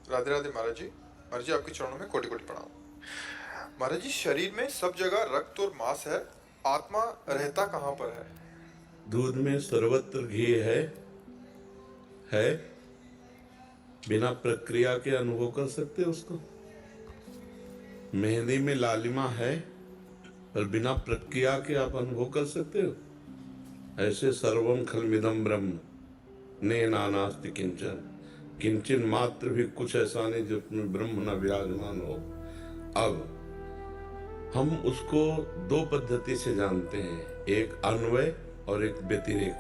राधे राधे महाराज जी। महाराज जी आपके चरणों में कोटि कोटि प्रणाम। महाराज जी, शरीर में सब जगह रक्त और मांस है, आत्मा रहता कहाँ पर है? दूध में सर्वत्र घी है। बिना प्रक्रिया के अनुभव कर सकते हो उसको। मेहंदी में लालिमा है, पर बिना प्रक्रिया के आप अनुभव कर सकते हो। ऐसे सर्वम खलमिदम ब्रह्म ने नानास्ति किंचन, किंचन मात्र भी कुछ ऐसा नहीं जिसमें ब्रह्म न विराजमान हो। अब हम उसको दो पद्धति से जानते हैं, एक अन्वय और एक व्यतिरेक।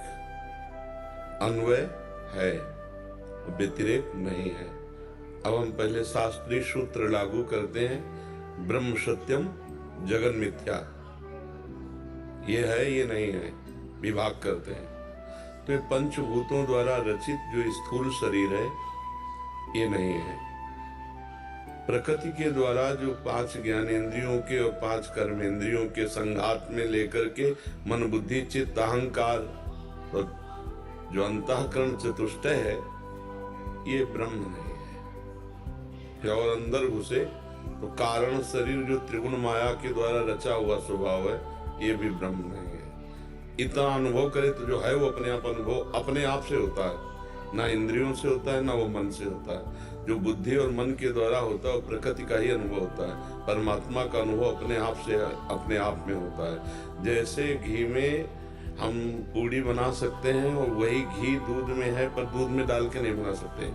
अन्वय है, व्यतिरेक नहीं है। अब हम पहले शास्त्रीय सूत्र लागू करते हैं। ब्रह्म सत्यम जगन मिथ्या, ये है ये नहीं है, विभाग करते हैं। तो ये पंचभूतों द्वारा रचित जो स्थूल शरीर है ये नहीं है। प्रकृति के द्वारा जो 5 ज्ञानेंद्रियों के और 5 कर्मेंद्रियों के संघात में लेकर के मन बुद्धि चित्त अहंकार और जो अंतःकरण चतुष्टय है, ये ब्रह्म नहीं है। और अंदर घुसे तो कारण शरीर जो त्रिगुण माया के द्वारा रचा हुआ स्वभाव है, ये भी ब्रह्म नहीं है। इतना अनुभव करे तो जो है वो अपने आप अनुभव अपने आप से होता है, ना इंद्रियों से होता है ना वो मन से होता है। जो बुद्धि और मन के द्वारा होता है वो प्रकृति का ही अनुभव होता है। परमात्मा का अनुभव अपने आप से अपने आप में होता है। जैसे घी में हम पूड़ी बना सकते हैं और वही घी दूध में है, पर दूध में डाल के नहीं बना सकते।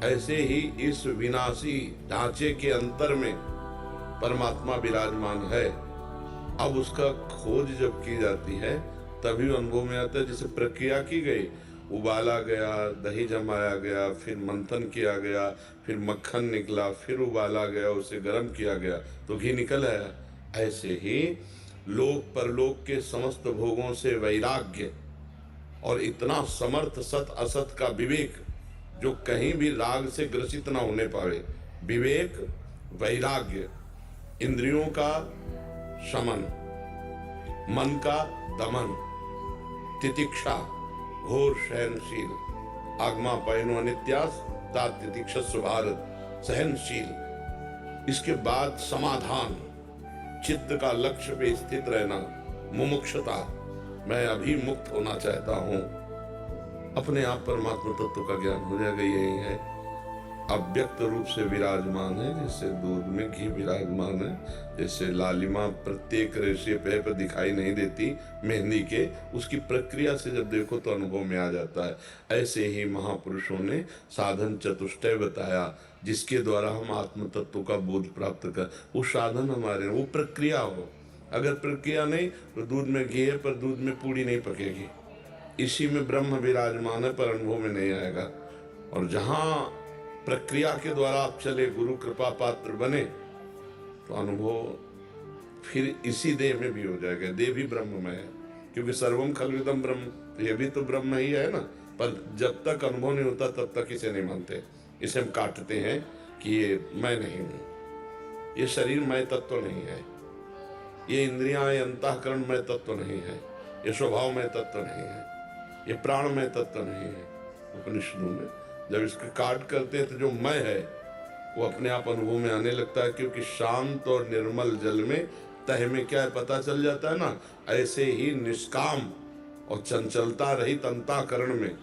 ऐसे ही इस विनाशी ढांचे के अंतर में परमात्मा विराजमान है। अब उसका खोज जब की जाती है तभी अनुभव में आता है। जैसे प्रक्रिया की गई, उबाला गया, दही जमाया गया, फिर मंथन किया गया, फिर मक्खन निकला, फिर उबाला गया, उसे गर्म किया गया तो घी निकल आया। ऐसे ही लोक परलोक के समस्त भोगों से वैराग्य और इतना समर्थ सत असत का विवेक जो कहीं भी राग से ग्रसित ना होने पावे। विवेक, वैराग्य, इंद्रियों का शमन, मन का दमन, तितिक्षा, घोर सहनशील, आगमा पैनो अनित्यास तात तितिक्षस्व भारत, सहनशील। इसके बाद समाधान, चित्त का लक्ष्य पे स्थित रहना, मुमुक्षुता, मैं अभी मुक्त होना चाहता हूं। अपने आप परमात्मा तत्व का ज्ञान हो जाएगा। यही है अव्यक्त रूप से विराजमान है, जैसे दूध में घी विराजमान है। जैसे लालिमा प्रत्येक रेशे पे दिखाई नहीं देती मेहंदी के, उसकी प्रक्रिया से जब देखो तो अनुभव में आ जाता है। ऐसे ही महापुरुषों ने साधन चतुष्टय बताया जिसके द्वारा हम आत्म तत्व का बोध प्राप्त कर। वो साधन हमारे, वो प्रक्रिया हो। अगर प्रक्रिया नहीं तो दूध में घी है पर दूध में पूड़ी नहीं पकेगी। इसी में ब्रह्म विराजमान है पर अनुभव में नहीं आएगा। और जहां प्रक्रिया के द्वारा आप चले, गुरु कृपा पात्र बने, तो अनुभव फिर इसी देह में भी हो जाएगा। देह भी ब्रह्म में है, क्योंकि सर्वम खलविदम ब्रह्म, तो ये भी तो ब्रह्म ही है ना। पर जब तक अनुभव नहीं होता तब तक इसे नहीं मानते। इसे हम काटते हैं कि ये मैं नहीं हूं, ये शरीर मैं तत्व नहीं है, ये इंद्रियां ये अंतःकरण में तत्व नहीं है, ये स्वभाव में तत्व नहीं है, ये प्राण में तत्व नहीं है। उपनिषदों में जब इसके काट करते हैं तो जो मैं है वो अपने आप अनुभव में आने लगता है। क्योंकि शांत और निर्मल जल में तह में क्या है पता चल जाता है ना। ऐसे ही निष्काम और चंचलता रहित अंतःकरण में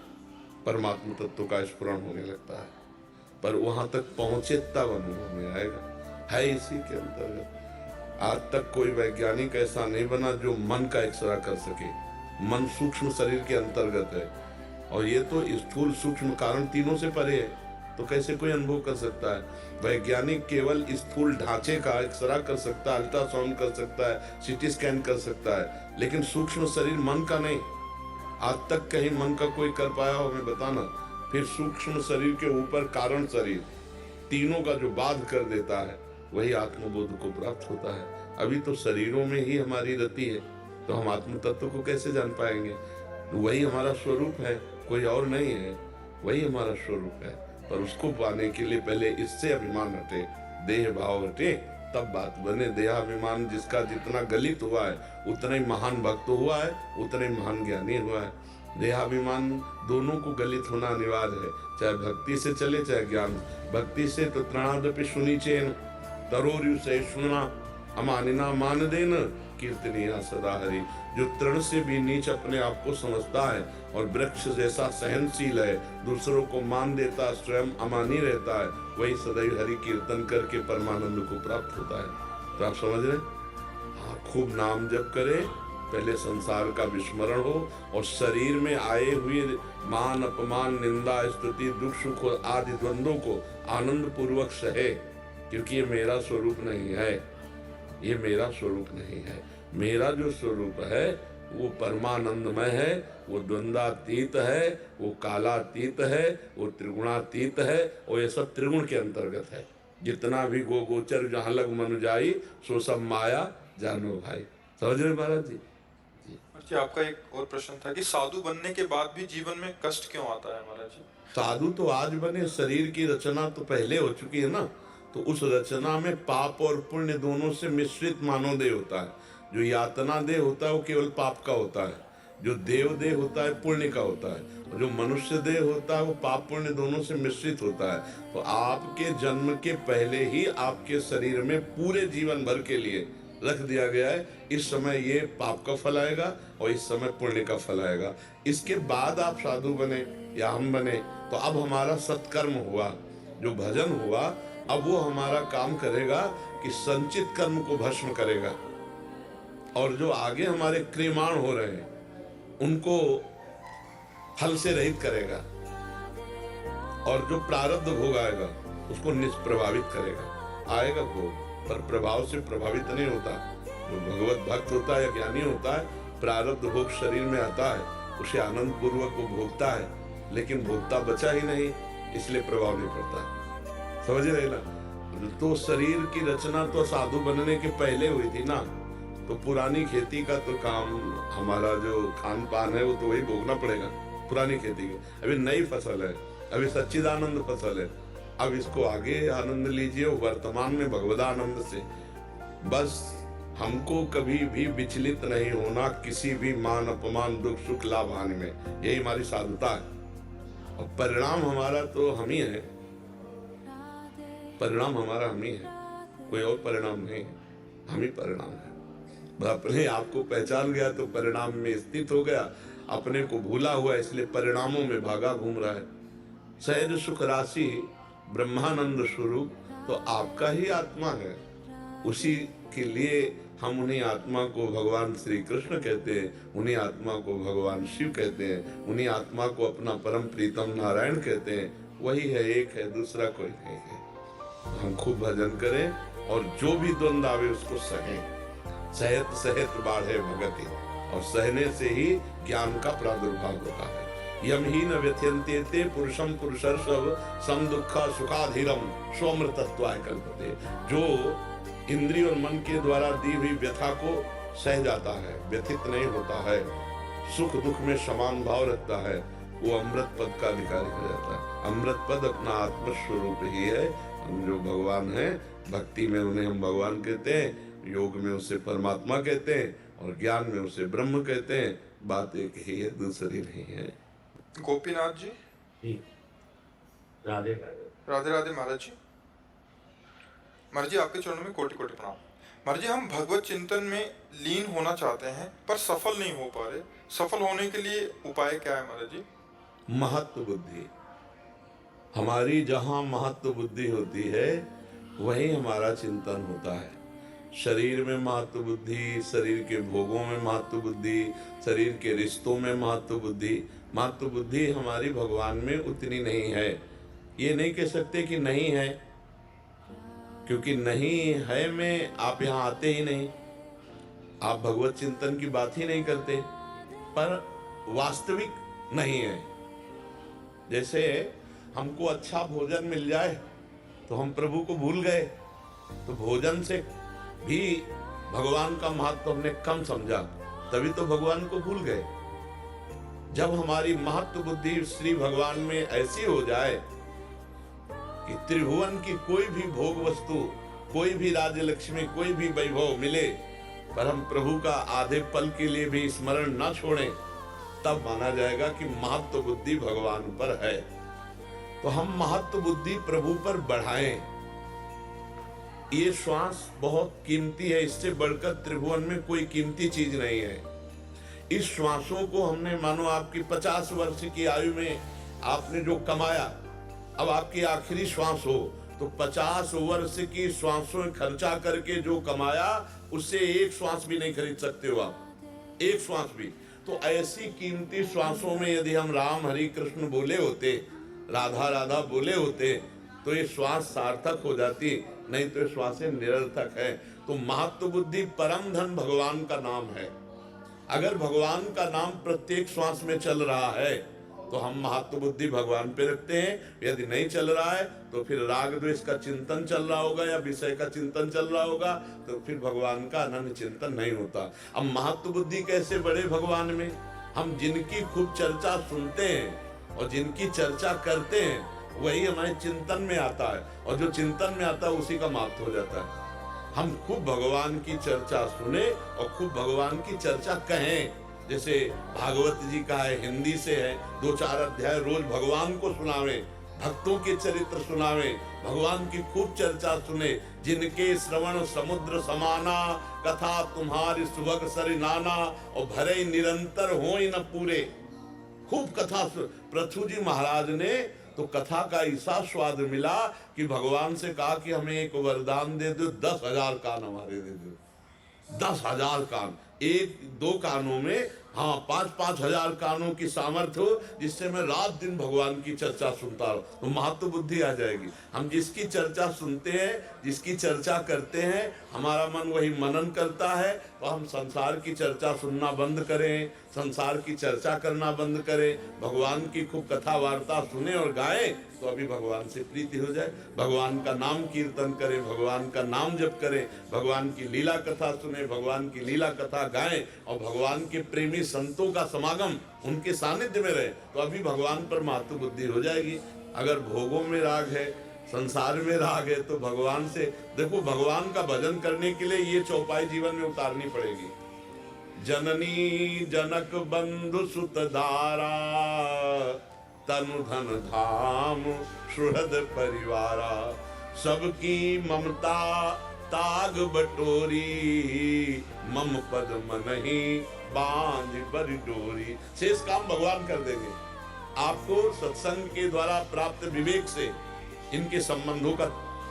परमात्मा तत्व का स्फुरण होने लगता है। पर वहां तक पहुंचे तब अनुभव में आएगा। है इसी के अंतर्गत। आज तक कोई वैज्ञानिक ऐसा नहीं बना जो मन का एक्सरा कर सके। मन सूक्ष्म शरीर के अंतर्गत है और ये तो स्थूल सूक्ष्म कारण तीनों से परे है, तो कैसे कोई अनुभव कर सकता है। वैज्ञानिक केवल स्थूल ढांचे का एक्सरा कर सकता है, अल्ट्रासाउंड कर सकता है, सीटी स्कैन कर सकता है, लेकिन सूक्ष्म शरीर मन का नहीं। आज तक कहीं मन का कोई कर पाया हो हमें बताना। फिर सूक्ष्म शरीर के ऊपर कारण शरीर, तीनों का जो बाध कर देता है वही आत्मबोध को प्राप्त होता है। अभी तो शरीरों में ही हमारी रति है, तो हम आत्म तत्व को कैसे जान पाएंगे। वही हमारा स्वरूप है, कोई और नहीं है, वही हमारा स्वरूप है। पर उसको पाने के लिए पहले इससे अभिमान हटे, देह भाव हटे, तब बात बने। देहाभिमान जिसका जितना गलित हुआ है उतना ही महान भक्त हुआ है, उतना ही महान ज्ञानी हुआ है। देहाभिमान दोनों को गलित होना अनिवार्य है, चाहे भक्ति से चले चाहे ज्ञान। भक्ति से तो तृणादपि सुनिचेन तरोरु सहिष्णुना अमानिना मान देन कीर्तनीय सदा हरि। जो तृण से भी नीच अपने आप को समझता है और वृक्ष जैसा सहनशील है, दूसरों को मान देता, स्वयं अमानी रहता है, वही सदैव हरि कीर्तन करके परमानंद को प्राप्त होता है। तो आप समझ रहे? हाँ, खूब नाम जप करे, पहले संसार का विस्मरण हो और शरीर में आए हुए मान अपमान निंदा स्तुति दुख सुख आदि द्वंद्वों को आनंद पूर्वक सहे, क्योंकि ये मेरा स्वरूप नहीं है, ये मेरा स्वरूप नहीं है। मेरा जो स्वरूप है वो परमानंदमय है, वो द्वंद्वातीत है, वो कालातीत है, वो त्रिगुणातीत है, और ये सब त्रिगुण के अंतर्गत है। जितना भी गो गोचर जहाँ लग मनु जाई सो सब माया जानो भाई। समझ रहे महाराज जी? जी, आपका एक और प्रश्न था कि साधु बनने के बाद भी जीवन में कष्ट क्यों आता है महाराज जी? साधु तो आज बने, शरीर की रचना तो पहले हो चुकी है ना, तो उस रचना में पाप और पुण्य दोनों से मिश्रित मानव देह होता है। जो यातना देह होता है वो केवल पाप का होता है, जो देव देह होता है पुण्य का होता है, और जो मनुष्य देह होता है वो पाप पुण्य दोनों से मिश्रित होता है। तो आपके जन्म के पहले ही आपके शरीर में पूरे जीवन भर के लिए रख दिया गया है, इस समय ये पाप का फल आएगा और इस समय पुण्य का फल आएगा। इसके बाद आप साधु बने या हम बने, तो अब हमारा सत्कर्म हुआ, जो भजन हुआ, अब वो हमारा काम करेगा कि संचित कर्म को भस्म करेगा, और जो आगे हमारे क्रियमाण हो रहे हैं उनको फल से रहित करेगा, और जो प्रारब्ध भोग आएगा उसको निष्प्रभावित करेगा। आएगा भोग पर प्रभाव से प्रभावित नहीं होता। जो भगवत भक्त होता है या ज्ञानी होता है, प्रारब्ध भोग शरीर में आता है, उसे आनंद पूर्वक वो भोगता है, लेकिन भोगता बचा ही नहीं, इसलिए प्रभाव नहीं पड़ता। समझ रहे ना? तो शरीर की रचना तो साधु बनने के पहले हुई थी ना, तो पुरानी खेती का तो काम, हमारा जो खान पान है वो तो वही भोगना पड़ेगा, पुरानी खेती का। अभी नई फसल है, अभी सच्चिदानंद फसल है, अब इसको आगे आनंद लीजिए वर्तमान में भगवदानंद से। बस हमको कभी भी विचलित नहीं होना किसी भी मान अपमान दुख सुख लाभ हानि में, यही हमारी साधुता है। और परिणाम हमारा तो हम ही है, परिणाम हमारा हम ही है, कोई और परिणाम नहीं है, हम ही परिणाम है। अपने आप को पहचान गया तो परिणाम में स्थित हो गया, अपने को भूला हुआ इसलिए परिणामों में भागा घूम रहा है। सहज सुख राशि ब्रह्मानंद स्वरूप तो आपका ही आत्मा है, उसी के लिए हम उन्हीं आत्मा को भगवान श्री कृष्ण कहते हैं, उन्हीं आत्मा को भगवान शिव कहते हैं, उन्हीं आत्मा को अपना परम प्रीतम नारायण कहते हैं। वही है, एक है, दूसरा कोई नहीं है। हम खूब भजन करें और जो भी द्वंद्व आवे उसको सहें। सहत सहत बाढ़े भगति, और सहने से ही ज्ञान का प्रादुर्भाव होता है। यम ही न व्यथयन्ते ते पुरुषम पुरुषर्षभ सम दुखा सुखाधीरम स्वमृतत्वाय कल्पते। जो इंद्रिय और मन के द्वारा दी हुई व्यथा को सह जाता है, व्यथित नहीं होता है, सुख दुख में समान भाव रखता है, वो अमृत पद का अधिकारी हो जाता है। अमृत पद अपना आत्मस्वरूप ही है। हम जो भगवान है, भक्ति में उन्हें हम भगवान कहते हैं, योग में उसे परमात्मा कहते हैं, और ज्ञान में उसे ब्रह्म कहते हैं। बात एक ही है, दूसरी नहीं है। गोपीनाथ जी, राधे राधे। राधे राधे महाराज जी। महाराज जी, आपके चरणों में कोटि कोटि प्रणाम। महाराज जी, हम भगवत चिंतन में लीन होना चाहते हैं पर सफल नहीं हो पा रहे, सफल होने के लिए उपाय क्या है महाराज जी? महत्व बुद्धि। हमारी जहाँ महत्व बुद्धि होती है वहीं हमारा चिंतन होता है। शरीर में महत्व बुद्धि, शरीर के भोगों में महत्व बुद्धि, शरीर के रिश्तों में महत्व बुद्धि। महत्व बुद्धि हमारी भगवान में उतनी नहीं है। ये नहीं कह सकते कि नहीं है, क्योंकि नहीं है में आप यहाँ आते ही नहीं, आप भगवत चिंतन की बात ही नहीं करते, पर वास्तविक नहीं है। जैसे हमको अच्छा भोजन मिल जाए तो हम प्रभु को भूल गए, तो भोजन से भी भगवान का महत्व हमने कम समझा, तभी तो भगवान को भूल गए। जब हमारी महत्व बुद्धि श्री भगवान में ऐसी हो जाए कि त्रिभुवन की कोई भी भोग वस्तु, कोई भी राज्य लक्ष्मी, कोई भी वैभव मिले, पर हम प्रभु का आधे पल के लिए भी स्मरण न छोड़ें, तब माना जाएगा कि महत्व बुद्धि भगवान पर है। तो हम महत्व बुद्धि प्रभु पर बढ़ाएं। ये श्वास बहुत कीमती है, इससे बढ़कर त्रिभुवन में कोई कीमती चीज नहीं है। इस श्वासों को हमने, मानो आपकी 50 वर्ष की आयु में आपने जो कमाया, अब आपकी आखिरी श्वास हो, तो 50 वर्ष की श्वासों खर्चा करके जो कमाया, उससे एक श्वास भी नहीं खरीद सकते हो आप, एक श्वास भी। तो ऐसी कीमती श्वासों में यदि हम राम हरि कृष्ण बोले होते, राधा राधा बोले होते, तो ये श्वास सार्थक हो जाती, नहीं तो श्वासें निरर्थक है। तो महत्व बुद्धि परम धन भगवान का नाम है। अगर भगवान का नाम प्रत्येक श्वास में चल रहा है तो हम महत्व बुद्धि भगवान पे रखते हैं। यदि नहीं चल रहा है तो फिर राग द्वेष का चिंतन चल रहा होगा या विषय का चिंतन चल रहा होगा, तो फिर भगवान का अनन्य चिंतन नहीं होता। अब महत्व बुद्धि कैसे बढ़े भगवान में? हम जिनकी खूब चर्चा सुनते हैं और जिनकी चर्चा करते हैं वही हमारे चिंतन में आता है, और जो चिंतन में आता है उसी का महत्व हो जाता है। हम खूब भगवान की चर्चा सुने और खूब भगवान की चर्चा कहें। जैसे भागवत जी का है, हिंदी से है, 2-4 अध्याय रोज भगवान को सुनावे, भक्तों के चरित्र सुनावे, भगवान की खूब चर्चा सुने। जिनके श्रवण समुद्र समाना, कथा तुम्हारी सुभग सरि नाना, और भरे निरंतर होई न पूरे। खूब कथा पृथु जी महाराज ने तो कथा का ऐसा स्वाद मिला कि भगवान से कहा कि हमें एक वरदान दे दो, 10,000 कान हमारे दे दो। 10,000 कान, 1-2 कानों में, हाँ 5-5 हजार कानों की सामर्थ्य हो, जिससे मैं रात दिन भगवान की चर्चा सुनता रहूं, तो महत्व बुद्धि आ जाएगी। हम जिसकी चर्चा सुनते हैं, जिसकी चर्चा करते हैं, हमारा मन वही मनन करता है। तो हम संसार की चर्चा सुनना बंद करें, संसार की चर्चा करना बंद करें, भगवान की खूब कथा वार्ता सुने और गाएं, तो अभी भगवान से प्रीति हो जाए। भगवान का नाम कीर्तन करें, भगवान का नाम जप करें, भगवान की लीला कथा सुने, भगवान की लीला कथा गाएं, और भगवान के प्रेमी संतों का समागम उनके सानिध्य में रहे, तो अभी भगवान पर महत्व बुद्धि हो जाएगी। अगर भोगों में राग है, संसार में राग है, तो भगवान से देखो, भगवान का भजन करने के लिए ये चौपाई जीवन में उतारनी पड़ेगी। जननी जनक बंधु सुत धारा, तनु धन धाम सुहृद परिवारा, सबकी ममता ताग बटोरी, मम पद मनहि बांध बरि डोरी। शेष काम भगवान कर देंगे। आपको सत्संग के द्वारा प्राप्त विवेक से इनके संबंधों का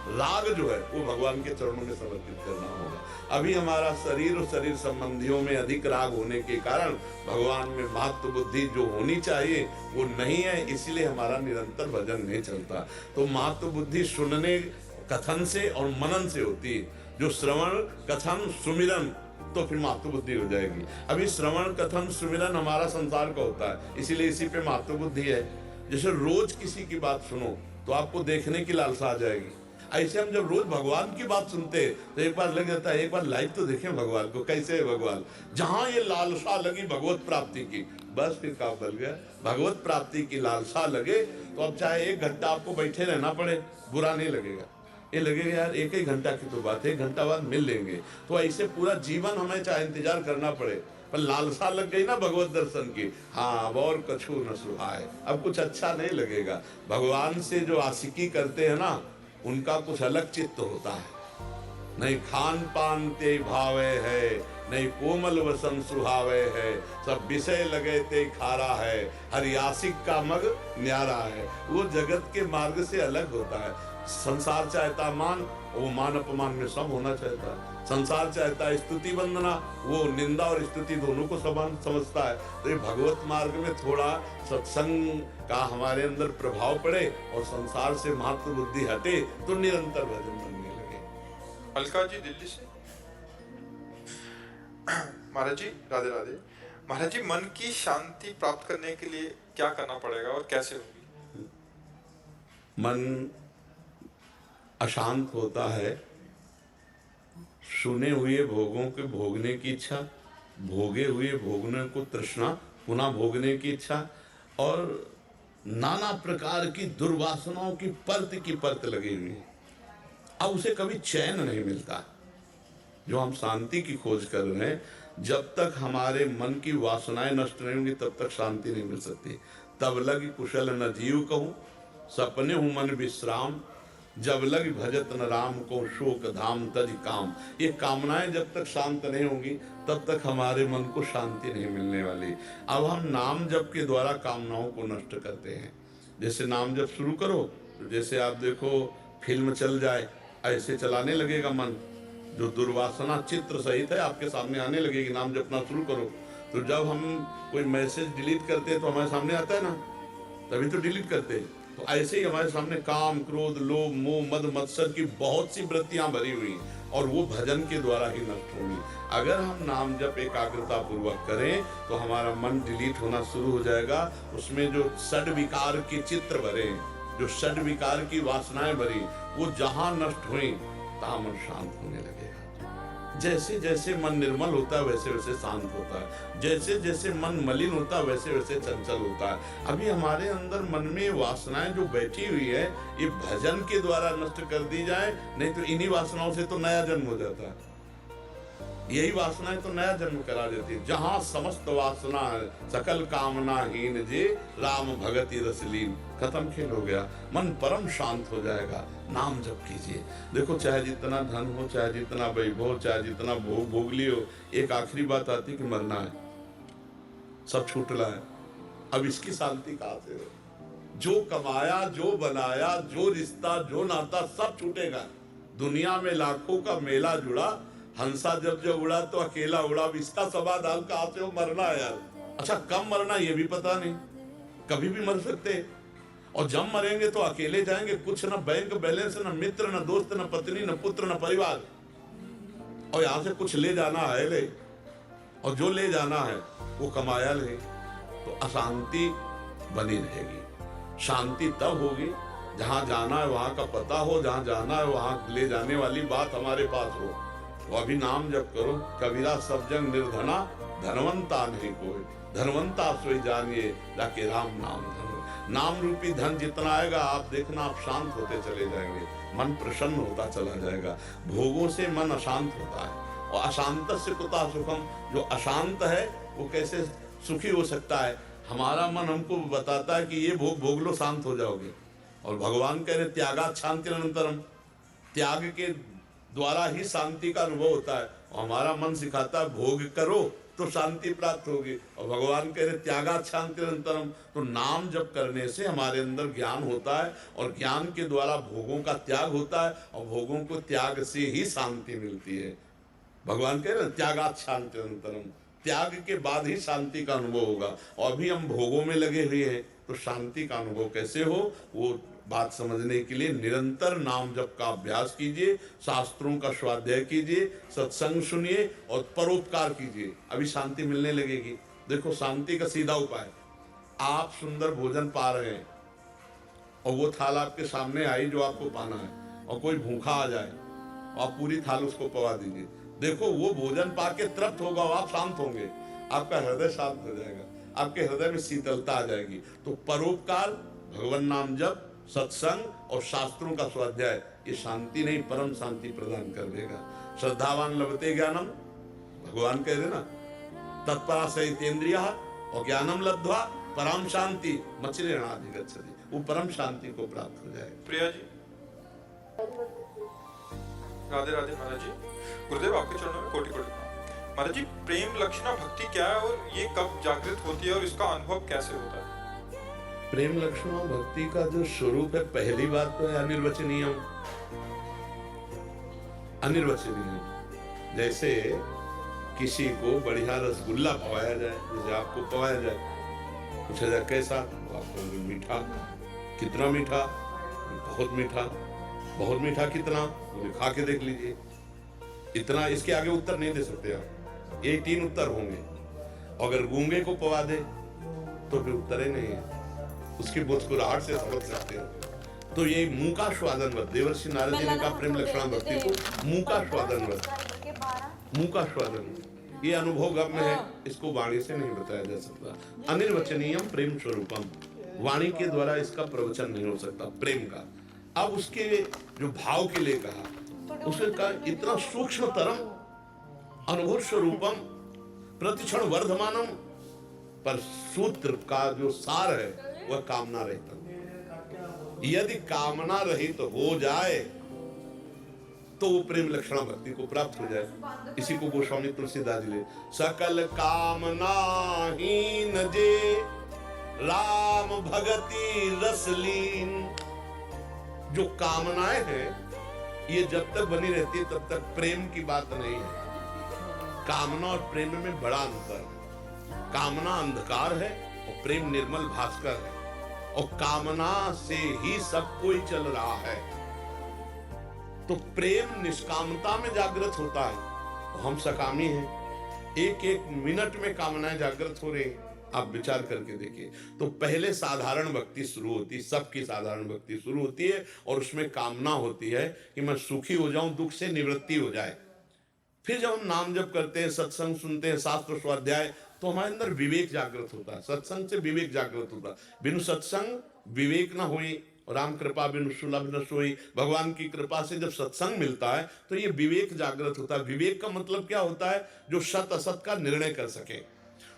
राग जो है वो भगवान के चरणों में समर्पित करना होगा। अभी हमारा शरीर और शरीर संबंधियों में अधिक राग होने के कारण भगवान में महत्व बुद्धि जो होनी चाहिए वो नहीं है, इसलिए हमारा निरंतर भजन नहीं चलता। तो महत्व बुद्धि सुनने कथन से और मनन से होती है। जो श्रवण कथन सुमिरन, तो फिर महत्व बुद्धि हो जाएगी। अभी श्रवण कथन सुमिरन हमारा संसार का होता है, इसीलिए इसी पे महत्व बुद्धि है। जैसे रोज किसी की बात सुनो तो आपको देखने की लालसा आ जाएगी। ऐसे हम जब रोज भगवान की बात सुनते हैं तो एक बार लग जाता है, एक बार लाइव तो देखें भगवान को, कैसे है भगवान। जहां ये लालसा लगी भगवत प्राप्ति की, बस फिर काम बन गया। भगवत प्राप्ति की लालसा लगे तो अब चाहे 1 घंटा आपको बैठे रहना पड़े, बुरा नहीं लगेगा। ये लगेगा यार 1 घंटा की तो बात है, 1 घंटा बाद मिल लेंगे। तो ऐसे पूरा जीवन हमें चाहे इंतजार करना पड़े, पर लालसा लग गई ना भगवत दर्शन की, हाँ अब और कछु न सुहाए, अब कुछ अच्छा नहीं लगेगा। भगवान से जो आशिकी करते हैं ना, उनका कुछ अलग चित्त होता है। नहीं खान पान ते भावे है, नहीं कोमल वसन सुहावे है, सब विषय लगे ते खारा है, हरि आशिक का मग न्यारा है। वो जगत के मार्ग से अलग होता है। संसार चाहता मान, वो मान अपमान में सब होना चाहता है। संसार चाहता है स्तुति वंदना, वो निंदा और स्तुति दोनों को समान समझता है। तो ये भगवत मार्ग में थोड़ा सत्संग का हमारे अंदर प्रभाव पड़े और संसार से महत्व बुद्धि हटे तो निरंतर भजन बनने लगे। अलका जी दिल्ली से। महाराज जी राधे राधे। महाराज जी, मन की शांति प्राप्त करने के लिए क्या करना पड़ेगा और कैसे होगी? मन अशांत होता है, सुने हुए भोगों के भोगने की इच्छा, भोगे हुए भोगने को तृष्णा, पुनः भोगने की इच्छा, और नाना प्रकार की दुर्वासनाओं की परत लगी हुई है। अब उसे कभी चैन नहीं मिलता। जो हम शांति की खोज कर रहे हैं, जब तक हमारे मन की वासनाएं नष्ट नहीं होंगी तब तक शांति नहीं मिल सकती। तब लगी कुशल न जीव कहूँ, सपने हूँ मन विश्राम, जब लगी भजत न राम को शोक धाम तज काम। ये कामनाएं जब तक शांत नहीं होंगी तब तक हमारे मन को शांति नहीं मिलने वाली। अब हम नाम जप के द्वारा कामनाओं को नष्ट करते हैं। जैसे नाम जप शुरू करो तो जैसे आप देखो फिल्म चल जाए ऐसे चलाने लगेगा मन, जो दुर्वासना चित्र सहित है आपके सामने आने लगेगी। नाम जपना शुरू करो तो जब हम कोई मैसेज डिलीट करते हैं तो हमारे सामने आता है ना, तभी तो डिलीट करते हैं। तो ऐसे ही हमारे सामने काम क्रोध लोभ मोह मद मत्सर की बहुत सी वृत्तियां भरी हुई हैं और वो भजन के द्वारा ही नष्ट होंगी। अगर हम नाम जप एकाग्रता पूर्वक करें तो हमारा मन डिलीट होना शुरू हो जाएगा। उसमें जो षड विकार के चित्र भरे, जो षड विकार की वासनाएं भरी, वो जहां नष्ट हुई तहां मन शांत होने लगेगा। जैसे जैसे मन निर्मल होता है वैसे वैसे शांत होता है, जैसे जैसे मन मलिन होता है वैसे वैसे चंचल होता है। अभी हमारे अंदर मन में वासनाएं जो बैठी हुई है ये भजन के द्वारा नष्ट कर दी जाए, नहीं तो इन्हीं वासनाओं से तो नया जन्म हो जाता है। यही वासनाएं तो नया जन्म करा देती है। जहां समस्त वासना सकल कामनाहीन जे राम भगति रसलीन, खत्म खेल हो गया, मन परम शांत हो जाएगा। नाम जप कीजिए। देखो चाहे जितना धन हो, चाहे जितना वैभव, चाहे जितना भोग भोग लियो, एक आखिरी बात आती कि मरना है, सब छूटना है। अब इसकी शांति कहां से हो? जो कमाया, जो बनाया, जो रिश्ता, जो नाता सब छूटेगा। दुनिया में लाखों का मेला जुड़ा, हंसा जब जब उड़ा तो अकेला उड़ा। इसका समाधान कहां से हो? मरना है यार। अच्छा कब मरना ये भी पता नहीं, कभी भी मर सकते। और जब मरेंगे तो अकेले जाएंगे, कुछ न बैंक बैलेंस, न मित्र, न दोस्त, न पत्नी, न पुत्र, न परिवार। और यहां से कुछ ले जाना है ले, और जो ले जाना है वो कमाया ले, तो अशांति बनी रहेगी। शांति तब होगी जहां जाना है वहां का पता हो, जहां जाना है वहां ले जाने वाली बात हमारे पास हो। तो अभी नाम जप करो। कबीरा सब जंग निर्धना, धनवंता नहीं कोई, धनवंता सोई जानिए जाके राम नाम धनो। नाम रूपी धन जितना आएगा आप देखना, आप शांत होते चले जाएंगे, मन प्रसन्न होता चला जाएगा। भोगों से मन अशांत होता है, और अशांत से कुता सुखम, जो अशांत है वो कैसे सुखी हो सकता है? हमारा मन हमको बताता है कि ये भोग भोग लो शांत हो जाओगे, और भगवान कह रहे त्यागात् शान्तिरनन्तरम्, त्याग के द्वारा ही शांति का अनुभव होता है। और हमारा मन सिखाता है भोग करो तो शांति प्राप्त होगी, और भगवान कह रहे त्यागात् शान्तिरनन्तरम्। तो नाम जप करने से हमारे अंदर ज्ञान होता है, और ज्ञान के द्वारा भोगों का त्याग होता है, और भोगों को त्याग से ही शांति मिलती है। भगवान कह रहे त्यागात् शान्तिरनन्तरम्, त्याग के बाद ही शांति का अनुभव होगा। और अभी हम भोगों में लगे हुए हैं तो शांति का अनुभव कैसे हो, वो बात समझने के लिए निरंतर नाम जप का अभ्यास कीजिए, शास्त्रों का स्वाध्याय कीजिए, सत्संग सुनिए और परोपकार कीजिए। अभी शांति मिलने लगेगी। देखो शांति का सीधा उपाय, आप सुंदर भोजन पा रहे हैं और वो थाल आपके सामने आई जो आपको पाना है, और कोई भूखा आ जाए आप पूरी थाल उसको पवा दीजिए। देखो वो भोजन पा के तृप्त होगा, आप शांत होंगे, आपका हृदय शांत हो जाएगा, आपके हृदय में शीतलता आ जाएगी। तो परोपकार, भगवान नाम जप, सत्संग और शास्त्रों का स्वाध्याय, ये शांति नहीं परम शांति प्रदान कर देगा। श्रद्धावान लभते ज्ञानम, भगवान कह रहे ना, तत्परा सहितेन्द्रिया और ज्ञानम लब्ध्वा परम शांति मचिरेणाधिगच्छति, वो परम शांति को प्राप्त हो जाएगा। प्रिया जी, राधे राधे महाराज जी। गुरुदेव आपके चरणों में कोटि कोटि प्रणाम। महाराज जी, प्रेम लक्षणा भक्ति क्या है और ये कब जागृत होती है और इसका अनुभव कैसे होता है? प्रेम लक्षणा भक्ति का जो स्वरूप है, पहली बात तो है अनिर्वचनीय। अनिर्वचनीय, जैसे किसी को बढ़िया रसगुल्ला पवाया जाए, जैसे आपको पवाया जाए, पूछा जाए कैसा, आपको मीठा, कितना मीठा, बहुत मीठा, बहुत मीठा कितना, खा के देख लीजिए, इतना, इसके आगे उत्तर नहीं दे सकते आप, ये 3 उत्तर होंगे। अगर गूंगे को पवा दे तो फिर उत्तर ही नहीं है, उसकी मुस्कुराहट से समझ सकते हो। तो ये मुंह का स्वादनवत, देवर्षि नारद जी ने कहा प्रेम लक्षणा भक्ति को मुंह का स्वादनवत, मुंह का स्वादन, ये अनुभव गम्य है, इसको वाणी से नहीं बताया जा सकता। अनिर्वचनीयम प्रेम स्वरूपम, वाणी के द्वारा इसका प्रवचन नहीं हो सकता प्रेम का। अब उसके जो भाव के लिए कहा, उसका इतना सूक्ष्मतरम अनुभव स्वरूपम, प्रतिक्षण वर्धमानम, पर सूत्र का जो सार है वह कामना रहित। यदि कामना रहित हो जाए तो वो प्रेम लक्षणा भक्ति को प्राप्त हो जाए। इसी को गोस्वामी तुलसीदास जी ले, सकल कामना हीन जे राम भगति रसलीन। जो कामनाएं हैं ये जब तक बनी रहती है तब तक प्रेम की बात नहीं है। कामना और प्रेम में बड़ा अंतर है। कामना अंधकार है और प्रेम निर्मल भास्कर है, और कामना से ही सब कोई चल रहा है। तो प्रेम निष्कामता में जागृत होता है, हम सकामी हैं। एक एक मिनट में कामनाएं जागृत हो रही हैं, आप विचार करके देखिए। तो पहले साधारण भक्ति शुरू होती है, सबकी साधारण भक्ति शुरू होती है, और उसमें कामना होती है कि मैं सुखी हो जाऊं, दुख से निवृत्ति हो जाए। फिर जब हम नाम जप करते हैं, सत्संग सुनते हैं, शास्त्र स्वाध्याय, तो हमारे अंदर विवेक जागृत होता है। सत्संग से विवेक जागृत होता है। बिनु सत्संग विवेक ना होई, राम कृपा बिनु सुलभ न सोई। भगवान की कृपा से जब सत्संग मिलता है तो ये विवेक जागृत होता है। विवेक का मतलब क्या होता है? जो सत असत का निर्णय कर सके।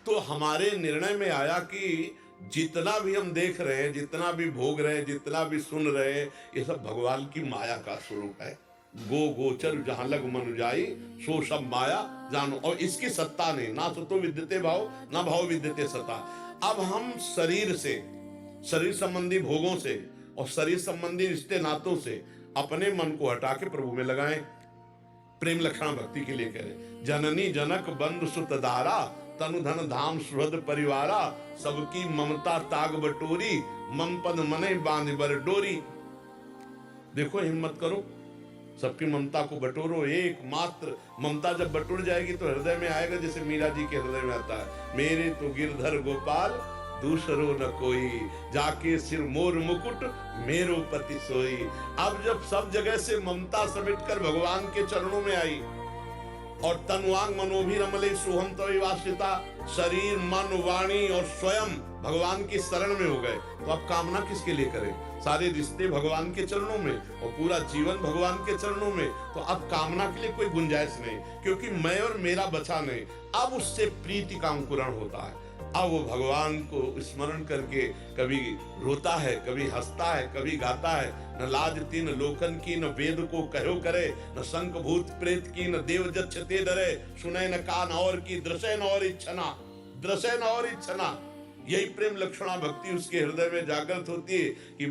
तो हमारे निर्णय में आया कि जितना भी हम देख रहे हैं, जितना भी भोग रहे हैं, जितना भी सुन रहे हैं, ये सब भगवान की माया का स्वरूप है। गो गोचर जहां लग मन जाई, सो सब माया जानो। और इसकी सत्ता नहीं, ना सतो विद्यते भाव, ना भाव विद्यते सत्ता। अब हम शरीर से, शरीर संबंधी भोगों से और शरीर संबंधी रिश्ते नातों से अपने मन को हटा के प्रभु में लगाएं। प्रेम लक्षणा भक्ति के लिए करें। जननी जनक बंधु सुत दारा, तनु धन धाम सुहृद परिवारा, सबकी ममता ताग बटोरी, मम पद मने बांध बर डोरी। देखो, हिम्मत करो, सबकी ममता को बटोरो। एक मात्र ममता जब बटोर जाएगी तो हृदय में आएगा, जैसे मीरा जी के हृदय में आता है, मेरे तो गिरधर गोपाल दूसरो न कोई, जाके सिर मोर मुकुट मेरो पति सोई। अब जब सब जगह से ममता समेटकर भगवान के चरणों में आई और तनुवांग मनोभी रमले सोहम तविवासिता, शरीर मन वाणी और स्वयं भगवान की शरण में हो गए, तो अब कामना किसके लिए करें? सारे रिश्ते भगवान के चरणों में और पूरा जीवन भगवान के चरणों में, तो अब कामना के लिए कोई गुंजाइश नहीं, क्योंकि मैं और मेरा बचा नहीं। अब उससे प्रीति का अंकुरण होता है। अब वो भगवान को स्मरण करके कभी रोता है, कभी हंसता है, कभी गाता है। न लाज तीन लोकन की, न वेद को कहो करे, न शंख भूत प्रेत की, न देव जच्छते डरे, सुने न कान और की, दृश्य न और इच्छना, दृश्य न और इच्छना। यही प्रेम लक्षणा भक्ति उसके हृदय में जागृत होती है कि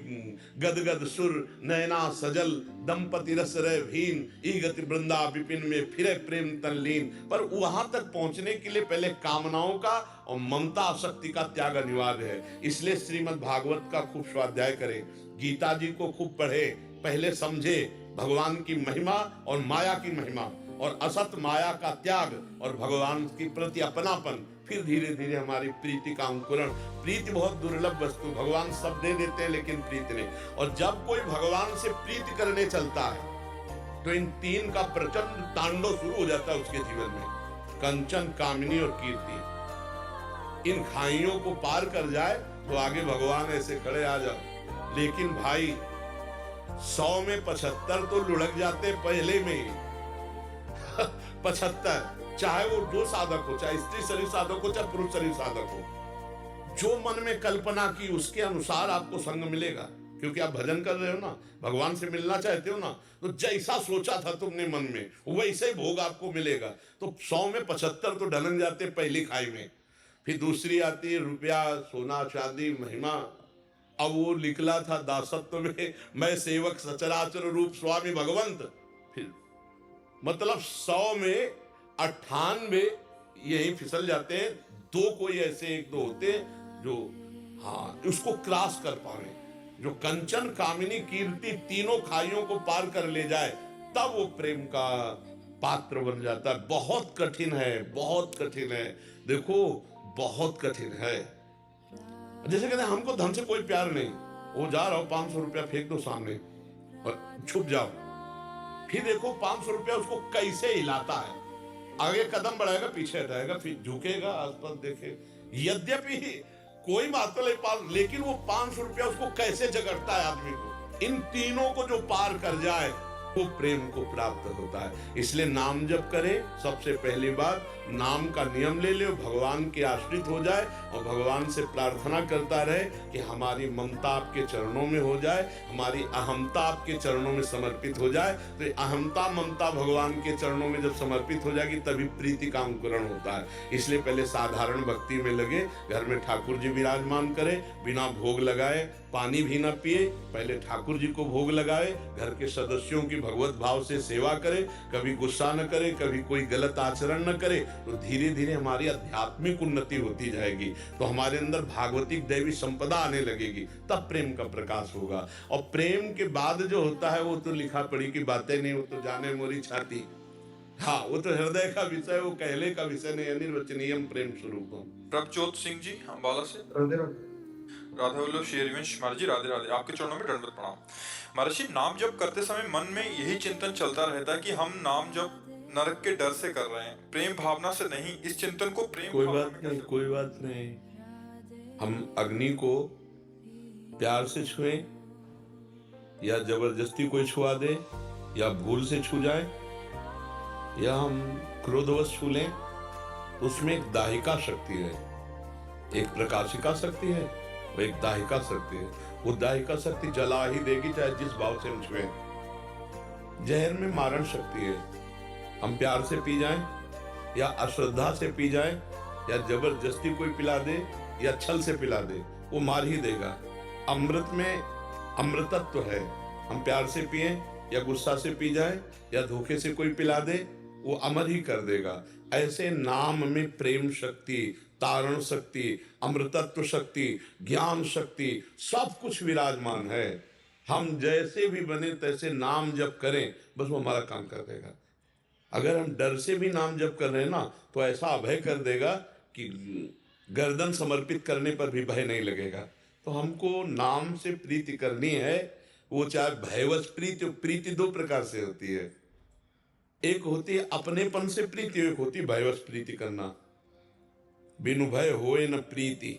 गदगद सुर नयना सजल, दंपति रस रह भीन, ई गति वृंदा विपिन में फिरे प्रेम तल्लीन। पर वहां तक पहुंचने के लिए पहले कामनाओं का और ममता आसक्ति का त्याग अनिवार्य है। इसलिए श्रीमद् भागवत का खूब स्वाध्याय करें, गीता जी को खूब पढ़े, पहले समझे भगवान की महिमा और माया की महिमा, और असत माया का त्याग और भगवान की प्रति अपनापन। फिर धीरे धीरे हमारी प्रीति का अंकुरण। प्रीति बहुत दुर्लभ वस्तु, भगवान सब दे देते हैं लेकिन प्रीति नहीं। और जब कोई भगवान से प्रीति करने चलता है तो इन तीन का प्रचंड तांडव शुरू हो जाता है उसके जीवन में, कंचन, कामिनी और कीर्ति। इन खाइयों को पार कर जाए तो आगे भगवान ऐसे खड़े आ जाओ। लेकिन भाई 100 में 75 तो लुढ़क जाते पहले में ही। 75, चाहे वो जो साधक हो, चाहे स्त्री शरीर साधक हो, चाहे पुरुष शरीर साधक हो, जो मन में कल्पना की उसके अनुसार आपको संग मिलेगा। क्योंकि आप भजन कर रहे हो ना, भगवान से मिलना चाहते हो ना, तो जैसा सोचा था तुमने मन में वैसे ही भोग आपको मिलेगा। तो 100 में 75 तो ढलन जाते पहली खाई में। फिर दूसरी आती है रुपया, सोना, चांदी, महिमा। अब वो निकला था दासत्व में, मैं सेवक सचराचर रूप स्वामी भगवंत। फिर मतलब 100 में 98 यही फिसल जाते हैं। दो कोई ऐसे एक दो होते हैं जो उसको क्रॉस कर पाए, जो कंचन, कामिनी, कीर्ति तीनों खाइयों को पार कर ले जाए, तब वो प्रेम का पात्र बन जाता है। बहुत कठिन है, बहुत कठिन है। देखो, बहुत कठिन है। जैसे कहते हैं हमको धन से कोई प्यार नहीं, वो जा रहा हो 500 रुपया फेंक दो सामने और छुप जाओ। फिर देखो 500 रुपया उसको कैसे हिलाता है, आगे कदम बढ़ाएगा, पीछे हटाएगा, फिर झुकेगा, आसपास देखे। यद्यपि कोई बात नहीं पार, लेकिन वो 500 रुपया उसको कैसे जगड़ता है आदमी को। इन तीनों को जो पार कर जाए वो प्रेम को प्राप्त होता है। इसलिए नाम जप करे, सबसे पहली बात नाम का नियम ले ले, भगवान के आश्रित हो जाए और भगवान से प्रार्थना करता रहे कि हमारी ममता आपके चरणों में हो जाए, हमारी अहमता आपके चरणों में समर्पित हो जाए। तो अहमता ममता भगवान के चरणों में जब समर्पित हो जाएगी तभी प्रीति का अंकुरण होता है। इसलिए पहले साधारण भक्ति में लगे, घर में ठाकुर जी विराजमान करे, बिना भोग लगाए पानी भी न पिए, पहले ठाकुर जी को भोग लगाए, घर के सदस्यों की भगवत भाव से सेवा करे, कभी गुस्सा न करे, कभी कोई गलत आचरण न करे, तो धीरे धीरे हमारी आध्यात्मिक उन्नति होती जाएगी। तो हमारे अंदर भागवतिक दैवी संपदा आने लगेगी, तब प्रेम का प्रकाश होगा। और प्रेम के बाद जो होता है वो तो लिखा पढ़ी की बातें नहीं, वो तो जाने मोरी छाती, हाँ वो तो हृदय का विषय, वो कहले का विषय नहीं। अनिर्वचनीयम प्रेम स्वरूपम। प्रभजोत सिंह जी अम्बाला से। राधा वल्लभ शेरवंश महाराज जी राधे राधे, आपके चरणों में दंडवत प्रणाम। महाराज जी, नाम जप करते समय मन में यही चिंतन चलता रहता है कि हम नाम जप नरक के डर से कर रहे हैं, प्रेम भावना से नहीं। इस चिंतन को प्रेम कोई बात नहीं, कोई बात नहीं। हम अग्नि को प्यार से छुएं या जबरदस्ती कोई छुआ दे या भूल से छू जाए या हम क्रोधवश छू लें, उसमें एक दाहिका शक्ति है, एक प्रकाशिका शक्ति है और एक दाहिका शक्ति है। वो दाहिका शक्ति जला ही देगी चाहे जिस भाव से हम छुएं। जहर में मारण शक्ति है, हम प्यार से पी जाएं या अश्रद्धा से पी जाएं या जबरदस्ती कोई पिला दे या छल से पिला दे, वो मार ही देगा। अमृत में अमृतत्व है, हम प्यार से पिए या गुस्सा से पी जाए या धोखे से कोई पिला दे, वो अमर ही कर देगा। ऐसे नाम में प्रेम शक्ति, तारण शक्ति, अमृतत्व शक्ति, ज्ञान शक्ति, सब कुछ विराजमान है। हम जैसे भी बने तैसे नाम जप करें, बस वो हमारा काम कर देगा। अगर हम डर से भी नाम जप कर रहे हैं ना, तो ऐसा अभय कर देगा कि गर्दन समर्पित करने पर भी भय नहीं लगेगा। तो हमको नाम से प्रीति करनी है, वो चाहे भयवश प्रीति। प्रीति दो प्रकार से होती है, एक होती है अपनेपन से प्रीति, एक होती है भयवश प्रीति करना। बिनु भय होए न प्रीति,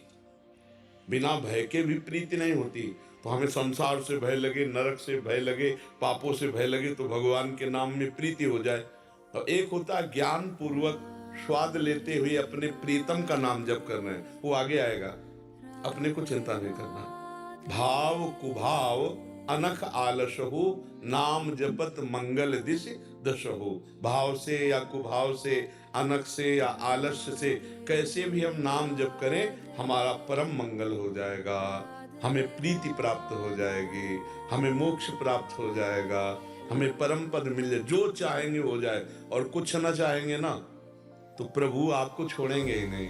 बिना भय के भी प्रीति नहीं होती। तो हमें संसार से भय लगे, नरक से भय लगे, पापों से भय लगे, तो भगवान के नाम में प्रीति हो जाए। तो एक होता है ज्ञान पूर्वक स्वाद लेते हुए अपने प्रीतम का नाम जप करना है, वो आगे आएगा, अपने को चिंता नहीं करना। भाव कुभाव अनख आलसहु, नाम जपत मंगल दिश दशहु। भाव से या कुभाव से, अनख से या आलस्य से, कैसे भी हम नाम जप करें, हमारा परम मंगल हो जाएगा, हमें प्रीति प्राप्त हो जाएगी, हमें मोक्ष प्राप्त हो जाएगा, हमें परम पद मिल जाए, जो चाहेंगे हो जाए। और कुछ न चाहेंगे ना, तो प्रभु आपको छोड़ेंगे ही नहीं।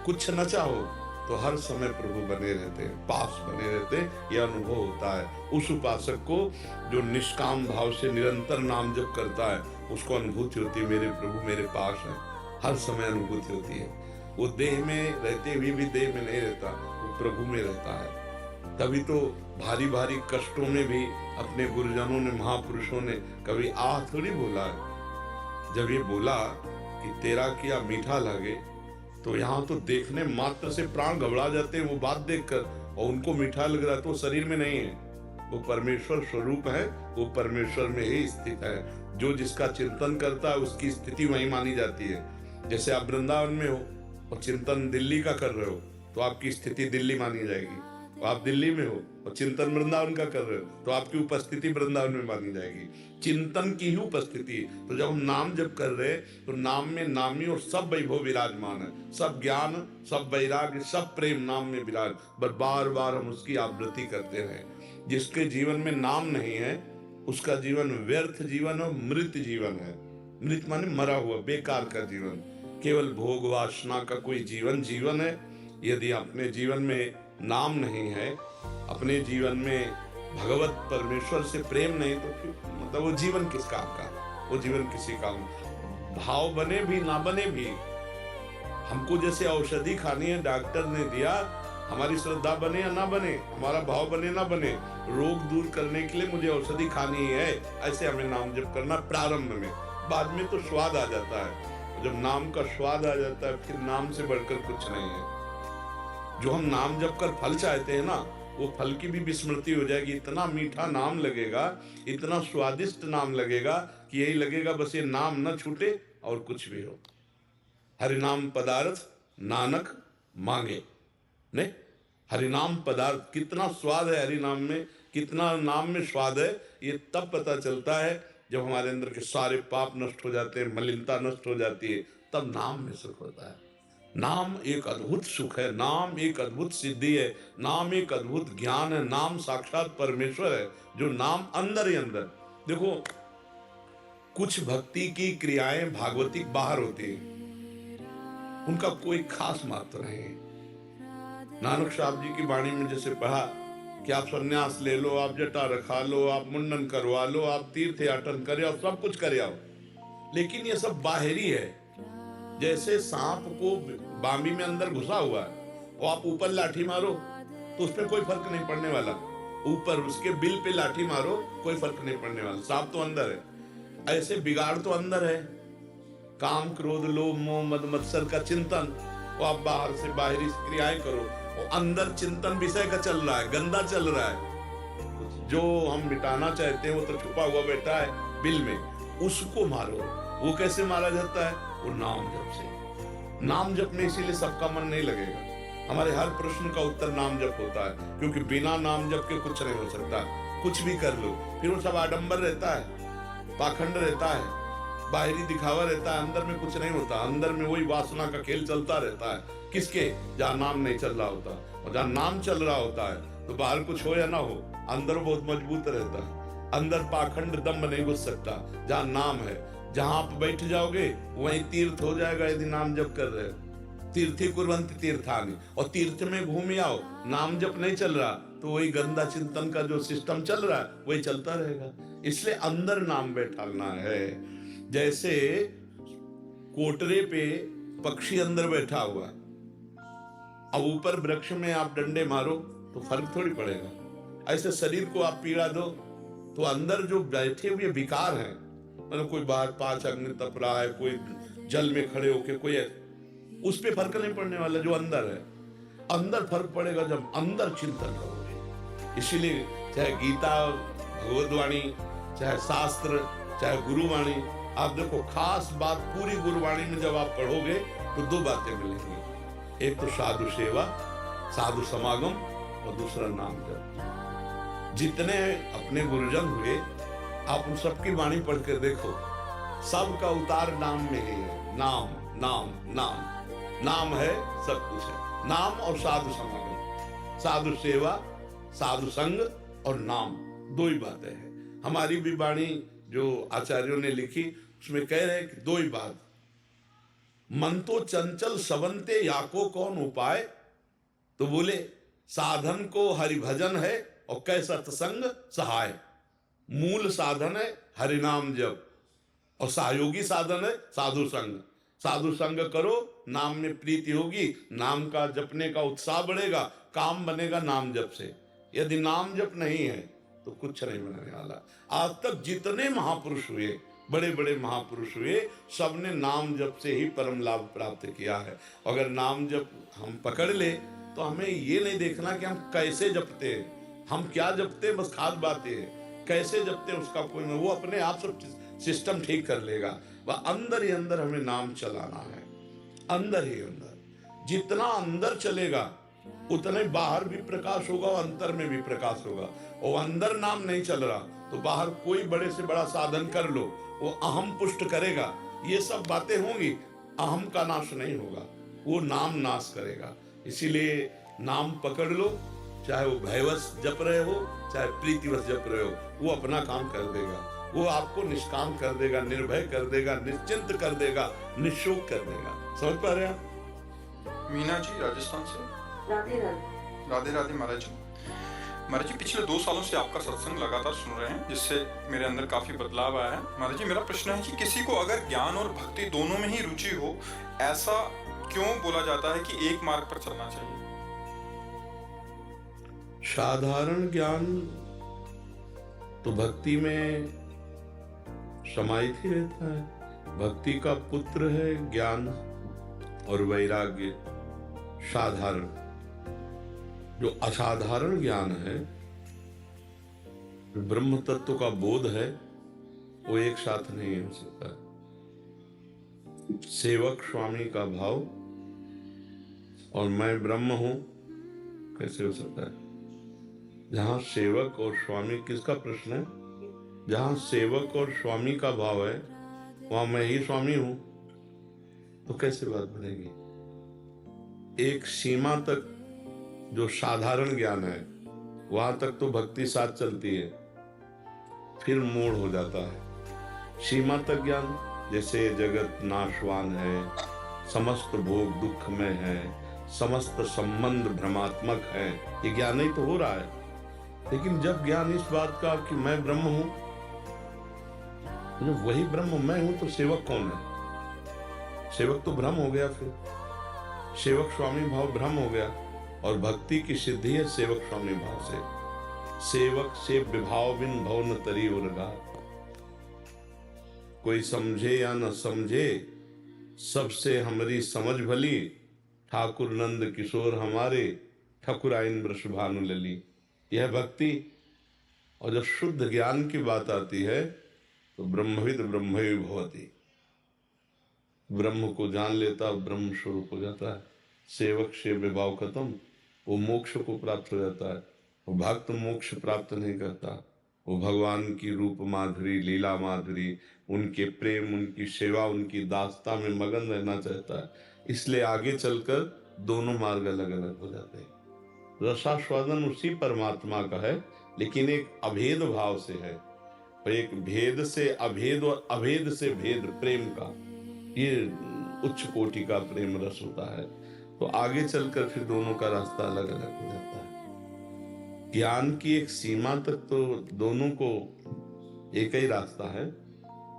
कुछ न चाहो तो हर समय प्रभु बने रहते हैं, पास बने रहते हैं, यह अनुभव होता है। उस उपासक को जो निष्काम भाव से निरंतर नाम जप करता है, उसको अनुभूति होती है मेरे प्रभु मेरे पास है, हर समय अनुभूति होती है। वो देह में रहते हुए भी देह में नहीं रहता, वो प्रभु में रहता है। तभी तो भारी भारी कष्टों में भी अपने गुरुजनों ने, महापुरुषों ने कभी आह थोड़ी बोला है। जब ये बोला कि तेरा किया मीठा लगे, तो यहाँ तो देखने मात्र से प्राण घबरा जाते हैं वो बात देखकर, और उनको मीठा लग रहा है तो शरीर में नहीं है, वो परमेश्वर स्वरूप है, वो परमेश्वर में ही स्थित है। जो जिसका चिंतन करता है उसकी स्थिति वहीं मानी जाती है। जैसे आप वृंदावन में हो और चिंतन दिल्ली का कर रहे हो, तो आपकी स्थिति दिल्ली मानी जाएगी। आप दिल्ली में हो और चिंतन वृंदावन का कर रहे हो, तो आपकी उपस्थिति वृंदावन में मानी जाएगी, चिंतन की ही उपस्थिति। तो जब हम नाम जप कर रहे हैं, तो नाम में नामी और सब वैभव विराजमान है, सब ज्ञान, सब वैराग्य, सब प्रेम नाम में विराज। बार बार हम उसकी आवृत्ति करते हैं। जिसके जीवन में नाम नहीं है, उसका जीवन व्यर्थ जीवन और मृत जीवन है। मृत माने मरा हुआ, बेकार का जीवन, केवल भोग वासना का कोई जीवन है। यदि अपने जीवन में नाम नहीं है, अपने जीवन में भगवत परमेश्वर से प्रेम नहीं, तो फिर मतलब वो जीवन किस काम का, वो जीवन किसी काम। भाव बने भी ना बने भी, हमको जैसे औषधि खानी है, डॉक्टर ने दिया, हमारी श्रद्धा बने या ना बने, हमारा भाव बने ना बने, रोग दूर करने के लिए मुझे औषधि खानी है, ऐसे हमें नाम जप करना प्रारंभ में। बाद में तो स्वाद आ जाता है, जब नाम का स्वाद आ जाता है, फिर नाम से बढ़कर कुछ नहीं है। जो हम नाम जप कर फल चाहते हैं ना, वो फल की भी विस्मृति हो जाएगी। इतना मीठा नाम लगेगा, इतना स्वादिष्ट नाम लगेगा कि यही लगेगा बस ये नाम न छूटे और कुछ भी हो। हरिनाम पदार्थ नानक मांगे, नहीं, हरिनाम पदार्थ, कितना स्वाद है हरिनाम में, कितना नाम में स्वाद है, ये तब पता चलता है जब हमारे अंदर के सारे पाप नष्ट हो जाते हैं, मलिनता नष्ट हो जाती है, तब नाम में सुख होता है। नाम एक अद्भुत सुख है, नाम एक अद्भुत सिद्धि है, नाम एक अद्भुत ज्ञान है, नाम साक्षात परमेश्वर है। जो नाम अंदर ही अंदर, देखो कुछ भक्ति की क्रियाएं भागवतिक बाहर होती है, उनका कोई खास महत्व नहीं है। नानक साहब जी की वाणी में जैसे पढ़ा कि आप सन्यास ले लो, आप जटा रखा लो, आप मुंडन करवा लो, आप तीर्थ याटन करे आओ, सब कुछ करे आओ, लेकिन ये सब बाहरी है। जैसे सांप को बामी में अंदर घुसा हुआ है और आप ऊपर लाठी मारो तो उस पर कोई फर्क नहीं पड़ने वाला, ऊपर उसके बिल पे लाठी मारो कोई फर्क नहीं पड़ने वाला, सांप तो अंदर है। ऐसे बिगाड़ तो अंदर है, काम क्रोध लोभ मोह मद मत्सर का चिंतन, वो आप बाहर से बाहरी क्रियाएं करो, और अंदर चिंतन विषय का चल रहा है, गंदा चल रहा है। जो हम मिटाना चाहते हैं वो तो छुपा हुआ बैठा है बिल में, उसको मारो। वो कैसे मारा जाता है? वो नाम जप से। नाम जप में इसीलिए सबका मन नहीं लगेगा। हमारे हर प्रश्न का उत्तर नाम जप होता है, क्योंकि बिना नाम जप के कुछ नहीं हो सकता। कुछ भी कर लो फिर वो सब आडंबर रहता है, पाखंड रहता है, बाहरी दिखावा रहता है, अंदर में कुछ नहीं होता। अंदर में वही वासना का खेल चलता रहता है। किसके? जहाँ नाम नहीं चल रहा होता, और जहाँ नाम चल रहा होता है तो बाहर कुछ हो या ना हो, अंदर बहुत मजबूत रहता है। अंदर पाखंड दम्भ नहीं घुस सकता। जहाँ नाम है, जहाँ आप बैठ जाओगे वहीं तीर्थ हो जाएगा। यदि नाम जप कर रहे हो, तीर्थी कुर्वन्ति तीर्थानि, और तीर्थ में घूम आओ, नाम जप नहीं चल रहा तो वही गंदा चिंतन का जो सिस्टम चल रहा है वही चलता रहेगा। इसलिए अंदर नाम बैठाना है। जैसे कोटरे पे पक्षी अंदर बैठा हुआ, अब ऊपर वृक्ष में आप डंडे मारो तो फर्क थोड़ी पड़ेगा। ऐसे शरीर को आप पीड़ा दो तो अंदर जो बैठे हुए विकार हैं, मतलब कोई बाहर 5 अग्नि तप रहा है, कोई जल में खड़े होके, कोई उस पे फर्क नहीं पड़ने वाला। जो अंदर है, अंदर फर्क पड़ेगा जब अंदर चिंतन करोगे। इसीलिए चाहे गीता भगवदवाणी, चाहे शास्त्र, चाहे गुरुवाणी, आप देखो खास बात पूरी गुरुवाणी में जब आप पढ़ोगे तो 2 बातें मिलेंगी। एक तो साधु सेवा, साधु समागम, और दूसरा नाम जप। जितने अपने गुरुजन हुए आप उन सबकी वाणी पढ़ कर देखो, सबका उतार नाम में है। नाम नाम नाम नाम है, सब कुछ है। नाम और साधु समागम, साधु सेवा, साधु संग और नाम, 2 ही बातें हैं। हमारी भी वाणी जो आचार्यों ने लिखी उसमें कह रहे हैं कि 2 ही बात। मन तो चंचल सवंते याको कौन उपाय, तो बोले साधन को हरि भजन है और कैसा सत्संग सहाय। मूल साधन है हरिनाम जप, और सहयोगी साधन है साधु संग। साधु संग करो, नाम में प्रीति होगी, नाम का जपने का उत्साह बढ़ेगा, काम बनेगा नाम जप से। यदि नाम जप नहीं है तो कुछ नहीं बनने वाला। आज तक जितने महापुरुष हुए, बड़े बड़े महापुरुष हुए, सबने नाम जप से ही परम लाभ प्राप्त किया है। अगर नाम जप हम पकड़ ले तो हमें ये नहीं देखना कि हम कैसे जपते हैं, हम क्या जपते हैं, बस खास बात है कैसे जपते हैं उसका कोई नहीं, वो अपने आप सब सिस्टम ठीक कर लेगा। वह अंदर ही अंदर हमें नाम चलाना है, अंदर ही अंदर। जितना अंदर चलेगा उतने बाहर भी प्रकाश होगा और अंतर में भी प्रकाश होगा। और अंदर नाम नहीं चल रहा तो बाहर कोई बड़े से बड़ा साधन कर लो, वो अहम पुष्ट करेगा, ये सब बातें होंगी, अहम का नाश नहीं होगा, वो नाम नाश करेगा। इसीलिए नाम पकड़ लो, चाहे वो भयवश जप रहे हो, चाहे प्रीतिवश जप रहे हो, वो अपना काम कर देगा। वो आपको निष्काम कर देगा, निर्भय कर देगा, निश्चिंत कर देगा, निशोक कर देगा। समझ पा रहे हैं? मीना जी राजस्थान से। राधे राधे। राधे राधे महाराज जी। महाराज जी पिछले 2 सालों से आपका सत्संग लगातार सुन रहे हैं, जिससे मेरे अंदर काफी बदलाव आया है। महाराज जी मेरा प्रश्न है कि किसी को अगर ज्ञान और भक्ति दोनों में ही रुचि हो, ऐसा क्यों बोला जाता है कि एक मार्ग पर चलना चाहिए? साधारण ज्ञान तो भक्ति में समाहित ही रहता है। भक्ति का पुत्र है ज्ञान और वैराग्य। साधारण जो असाधारण ज्ञान है, जो ब्रह्म तत्व का बोध है, वो एक साथ नहीं हो सकता। सेवक स्वामी का भाव और मैं ब्रह्म हूं कैसे हो सकता है? जहां सेवक और स्वामी, किसका प्रश्न है? जहां सेवक और स्वामी का भाव है वहां मैं ही स्वामी हूं, तो कैसे बात बनेगी? एक सीमा तक जो साधारण ज्ञान है वहां तक तो भक्ति साथ चलती है, फिर मोड़ हो जाता है। सीमा तक ज्ञान, जैसे जगत नाशवान है, समस्त भोग दुख में है, समस्त संबंध भ्रमात्मक है, ये ज्ञान ही तो हो रहा है। लेकिन जब ज्ञान इस बात का कि मैं ब्रह्म हूं, जब वही ब्रह्म मैं हूं, तो सेवक कौन है? सेवक तो भ्रम हो गया। फिर सेवक स्वामी भाव भ्रम हो गया, और भक्ति की सिद्धि है सेवक स्वामी भाव से। सेवक से विभाव बिन भव न तरी उर्गा। कोई समझे या न समझे, सबसे हमारी समझ भली, ठाकुर नंद किशोर हमारे, ठकुराइन वृषभानु लली। यह भक्ति। और जब शुद्ध ज्ञान की बात आती है तो ब्रह्मविद ब्रह्मैव भवति, ब्रह्म को जान लेता ब्रह्म स्वरूप हो जाता है। सेवक से विभाव खत्म, वो मोक्ष को प्राप्त हो जाता है। वो भक्त मोक्ष प्राप्त नहीं करता, वो भगवान की रूप माधुरी, लीला माधुरी, उनके प्रेम, उनकी सेवा, उनकी दासता में मगन रहना चाहता है। इसलिए आगे चलकर दोनों मार्ग अलग अलग हो जाते हैं। रसास्वादन उसी परमात्मा का है, लेकिन एक अभेद भाव से है, और एक भेद से अभेद और अभेद से भेद प्रेम का, ये उच्च कोटि का प्रेम रस होता है। तो आगे चलकर फिर दोनों का रास्ता अलग अलग हो जाता है। ज्ञान की एक सीमा तक तो दोनों को एक ही रास्ता है,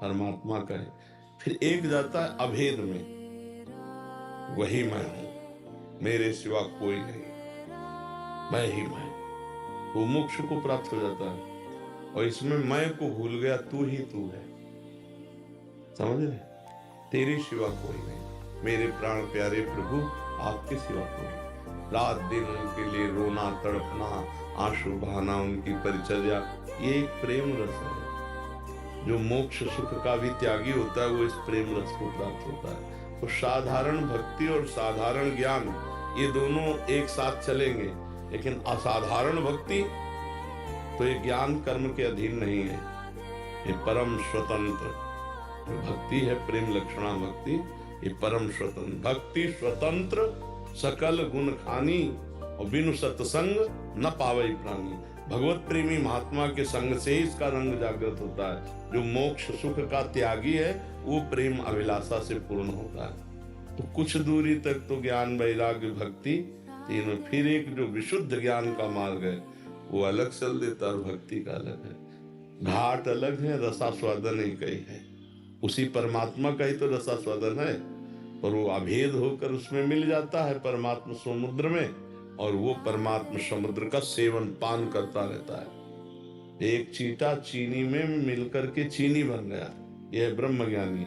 परमात्मा का है। फिर एक जाता है अभेद में, वही मैं हूं, मेरे सिवा कोई नहीं, मैं ही मैं। वो मोक्ष को प्राप्त हो जाता है। और इसमें मैं को भूल गया, तू ही तू है। समझ रहे? तेरे सिवा कोई नहीं, मेरे प्राण प्यारे प्रभु, आपके सिवा कोई नहीं। रात दिन उनके लिए रोना तड़पना, आंसू बहाना, उनकी परिचर्या, ये एक प्रेम रस है। जो मोक्ष सुख का भी त्यागी होता है वो इस प्रेम रस को प्राप्त होता है। तो साधारण भक्ति और साधारण ज्ञान, ये दोनों एक साथ चलेंगे। लेकिन असाधारण भक्ति तो ये ज्ञान कर्म के अधीन नहीं है, ये परम स्वतंत्र भक्ति है। प्रेम लक्षणा भक्ति, ये परम स्वतंत्र भक्ति, स्वतंत्र सकल गुण खानी, और बिनु सत्संग न पावई प्राणी। भगवत प्रेमी महात्मा के संग से ही इसका रंग जागृत होता है। जो मोक्ष सुख का त्यागी है वो प्रेम अभिलाषा से पूर्ण होता है। तो कुछ दूरी तक तो ज्ञान वैराग्य भक्ति तीनों, फिर एक जो विशुद्ध ज्ञान का मार्ग है वो अलग चल देता है, और भक्ति का अलग है। घाट अलग है, रसास्वादन एक ही है। उसी परमात्मा का ही तो रसास्वादन है, और वो अभेद होकर उसमें मिल जाता है परमात्मा समुद्र में, और वो परमात्मा समुद्र का सेवन पान करता रहता है। एक चींटा चीनी में मिलकर के चीनी बन गया, यह ब्रह्म ज्ञानी।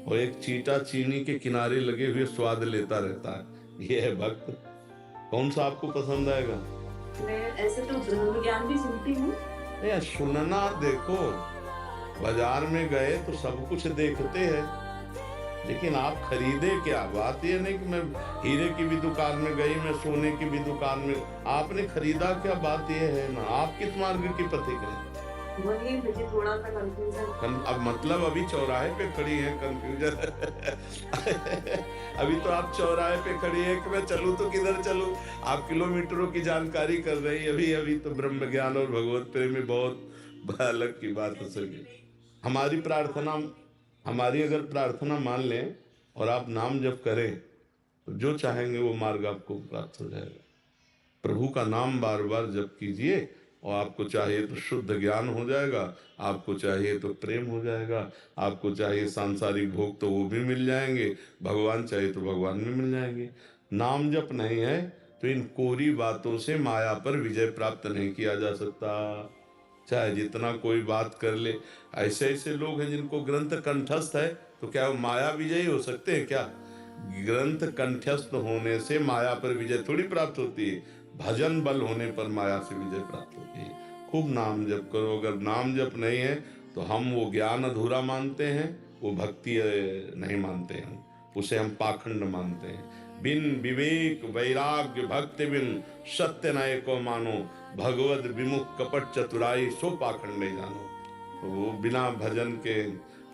और एक चींटा चीनी के किनारे लगे हुए स्वाद लेता रहता है, यह है भक्त। कौन सा आपको पसंद आएगा? मैं ऐसे तो ब्रह्म ज्ञान भी सुनती हूँ। नहीं, सुनना, देखो बाजार में गए तो सब कुछ देखते हैं, लेकिन आप खरीदे क्या? बात ये नहीं कि मैं हीरे की भी दुकान में गई, मैं सोने की भी दुकान में, आपने खरीदा क्या? बात ये है ना, आप किस मार्ग की पथिक हैं? वही मुझे थोड़ा सा कंफ्यूजन। अब मतलब अभी चौराहे पे खड़ी है, कंफ्यूजन अभी तो आप चौराहे पे खड़ी है कि मैं चलूं तो किधर चलूं? आप किलोमीटरों की जानकारी कर रही है। अभी तो ब्रह्म ज्ञान और भगवत प्रेम में बहुत अलग की बात हो सके। हमारी प्रार्थना, हमारी अगर प्रार्थना मान लें और आप नाम जप करें तो जो चाहेंगे वो मार्ग आपको प्राप्त हो जाएगा। प्रभु का नाम बार बार जप कीजिए, और आपको चाहिए तो शुद्ध ज्ञान हो जाएगा, आपको चाहिए तो प्रेम हो जाएगा, आपको चाहिए सांसारिक भोग तो वो भी मिल जाएंगे, भगवान चाहिए तो भगवान भी मिल जाएंगे। नाम जप नहीं है तो इन कोरी बातों से माया पर विजय प्राप्त नहीं किया जा सकता। चाहे जितना कोई बात कर ले, ऐसे ऐसे लोग हैं जिनको ग्रंथ कंठस्थ है, तो क्या वो माया विजयी हो सकते हैं क्या? ग्रंथ कंठस्थ होने से माया पर विजय थोड़ी प्राप्त होती है। भजन बल होने पर माया से विजय प्राप्त होती है। खूब नाम जप करो। अगर नाम जप नहीं है तो हम वो ज्ञान अधूरा मानते हैं, वो भक्ति नहीं मानते हैं, उसे हम पाखंड मानते हैं। बिन विवेक वैराग्य भक्ति बिन सत्य नय को मानो, भगवद विमुख कपट चतुराई सो पाखंड नहीं जानो। तो वो बिना भजन के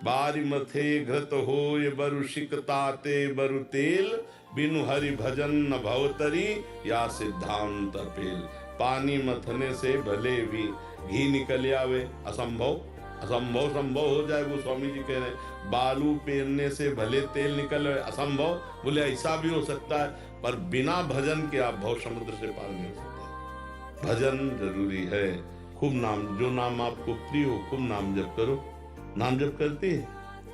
बारी मथे घृत हो ये बरु शिकताते बरु तेल, बिनु हरि भजन न भवतरी या सिद्धांत पेल। पानी मथने से भले भी घी निकल आवे, असंभव असंभव संभव हो जाए, वो स्वामी जी कह रहे हैं। बालू पेरने से भले तेल निकल आवे, असंभव। बोले ऐसा भी हो सकता है, पर बिना भजन के आप भव समुद्र से पार नहीं हो सकते। भजन जरूरी है। खूब नाम, जो नाम आपको प्रिय हो खूब नाम जप करो। नाम जप करती है?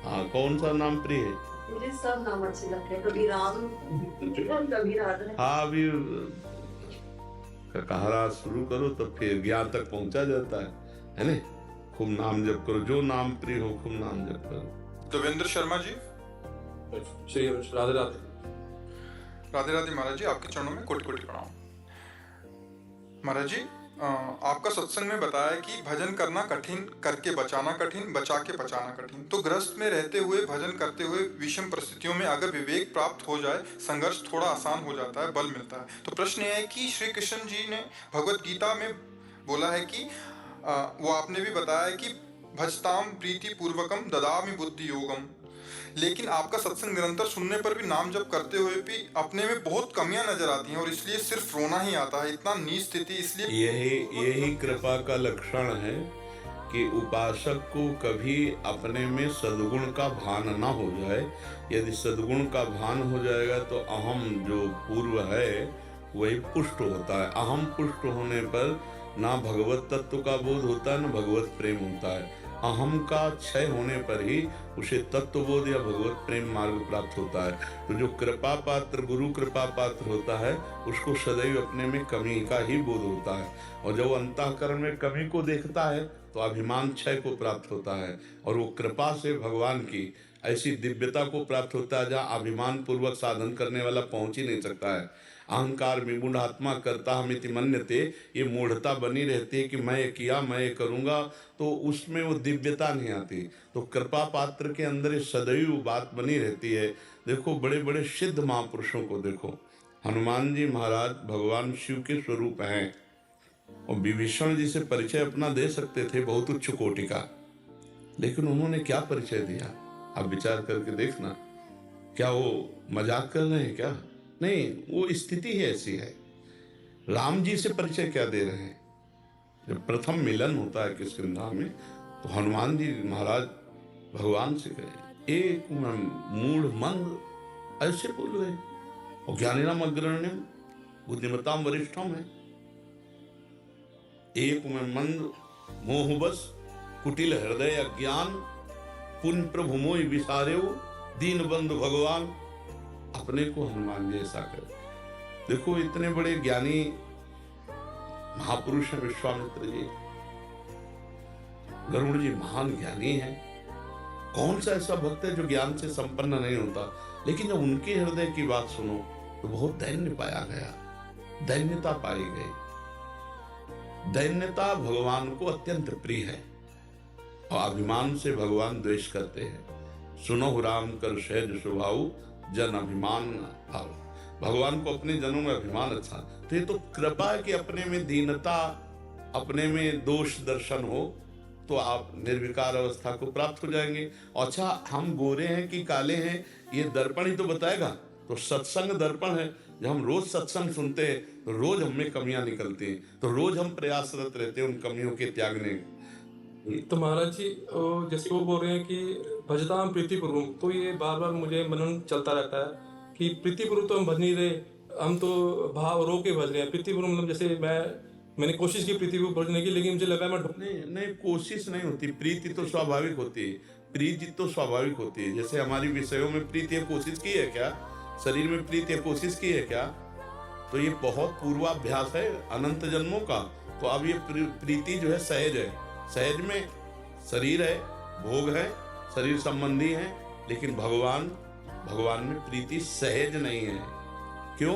हाँ, कौन सा नाम प्रिय है? मुझे सब नाम अच्छे लगते हैं, कभी राम कभी राधा। हाँ, अभी कहारा शुरू करो तो फिर ज्ञान तक पहुंचा जाता है ना। खूब नाम जप करो, जो नाम प्रिय हो खूब नाम जप करो। देवेंद्र शर्मा जी, श्री राधे राधे। राधे राधे महाराज जी, आपके चरणों में कोटि कोटि प्रणाम। महाराज जी, आपका सत्संग में बताया कि भजन करना कठिन, करके बचाना कठिन, बचा के बचाना कठिन। तो ग्रस्त में रहते हुए भजन करते हुए विषम परिस्थितियों में अगर विवेक प्राप्त हो जाए, संघर्ष थोड़ा आसान हो जाता है, बल मिलता है। तो प्रश्न यह है कि श्री कृष्ण जी ने भगवत गीता में बोला है कि वो आपने भी बताया कि भजताम प्रीति पूर्वकम ददामि बुद्धि योगम, लेकिन आपका सत्संग निरंतर सुनने पर भी नाम जप करते हुए भी अपने में बहुत कमियां नजर आती हैं और इसलिए सिर्फ रोना ही आता है। इतना नीच स्थिति, इसलिए यही कृपा का लक्षण है कि उपासक को कभी अपने में सद्गुण का भान ना हो जाए। यदि सद्गुण का भान हो जाएगा तो अहम जो पूर्व है वही पुष्ट होता है। अहम पुष्ट होने पर ना भगवत तत्व का बोध होता है, ना भगवत प्रेम होता है। अहम का क्षय होने पर ही उसे तत्वबोध या भगवत प्रेम मार्ग प्राप्त होता है। तो जो कृपा पात्र, गुरु कृपा पात्र होता है, उसको सदैव अपने में कमी का ही बोध होता है। और जब अंतःकरण में कमी को देखता है तो अभिमान क्षय को प्राप्त होता है, और वो कृपा से भगवान की ऐसी दिव्यता को प्राप्त होता है जहाँ अभिमान पूर्वक साधन करने वाला पहुंच ही नहीं सकता है। अहंकार विमूढ़ आत्मा करता हमिति मन्यते, ये मूढ़ता बनी रहती है कि मैं ये किया, मैं ये करूँगा, तो उसमें वो दिव्यता नहीं आती। तो कृपा पात्र के अंदर ये सदैव बात बनी रहती है। देखो बड़े बड़े सिद्ध महापुरुषों को देखो, हनुमान जी महाराज भगवान शिव के स्वरूप हैं, और विभीषण जी से परिचय अपना दे सकते थे, बहुत उच्च कोटि का, लेकिन उन्होंने क्या परिचय दिया? आप विचार करके देखना। क्या वो मजाक कर रहे हैं क्या? नहीं, वो स्थिति ही ऐसी है। राम जी से परिचय क्या दे रहे हैं? जब प्रथम मिलन होता है किष्किंधा में, तो हनुमान जी महाराज भगवान से कहे, एक मूढ़ मंद ऐसे बोल रहे, और ज्ञानिनाम अग्रण्यम बुद्धिमताम वरिष्ठम है। एक में मंद मोहबस कुटिल हृदय अज्ञान, पुण्य प्रभु मोहि विसारेउ, दीन बंधु भगवान। अपने को हनुमान जी ऐसा करे। देखो इतने बड़े ज्ञानी महापुरुष हैं विश्वामित्र जी, गरुड़ जी महान ज्ञानी हैं। कौन सा ऐसा भक्त है जो ज्ञान से संपन्न नहीं होता? लेकिन जब उनके हृदय की बात सुनो तो बहुत दैन्य पाया गया, दैन्यता पाई गई। दैन्यता भगवान को अत्यंत प्रिय है, और अभिमान से भगवान द्वेष करते हैं। सुनो राम कर सहज स्वभाव, जन अभिमान भाव। भगवान को अपने जनों में अभिमान अच्छा, तो ये तो कृपा है कि अपने में दीनता, अपने में दोष दर्शन हो तो आप निर्विकार अवस्था को प्राप्त हो जाएंगे। अच्छा, हम गोरे हैं कि काले हैं ये दर्पण ही तो बताएगा। तो सत्संग दर्पण है। जब हम रोज सत्संग सुनते हैं तो रोज हमें कमियां निकलती हैं, तो रोज हम प्रयासरत रहते हैं उन कमियों के त्यागने। तो महाराज जी, जैसे वो बोल रहे हैं कि भजताम प्रीतिपूर्वक, तो ये बार बार मुझे मनन चलता रहता है कि प्रीतिपूर्वक तो हम भज नहीं रहे, हम तो भाव रो के भज रहे हैं। प्रीतिपूर्वक मतलब जैसे मैंने कोशिश की प्रीतिपूर्वक भजने की, लेकिन मुझे लगा मैं नहीं, कोशिश नहीं होती। प्रीति तो स्वाभाविक होती है, प्रीति तो स्वाभाविक होती है। जैसे हमारी विषयों में प्रीति है, कोशिश की है क्या? शरीर में प्रीति है, कोशिश की है क्या? तो ये बहुत पूर्वाभ्यास है अनंत जन्मों का। तो अब ये प्रीति जो है सहज है। सहज में शरीर है, भोग है, शरीर संबंधी है, लेकिन भगवान में प्रीति सहज नहीं है। क्यों?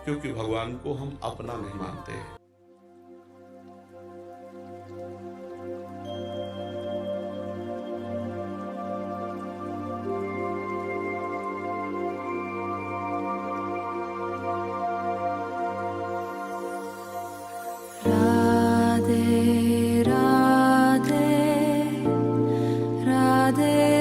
क्योंकि भगवान को हम अपना नहीं मानते हैं। राधे राधे राधे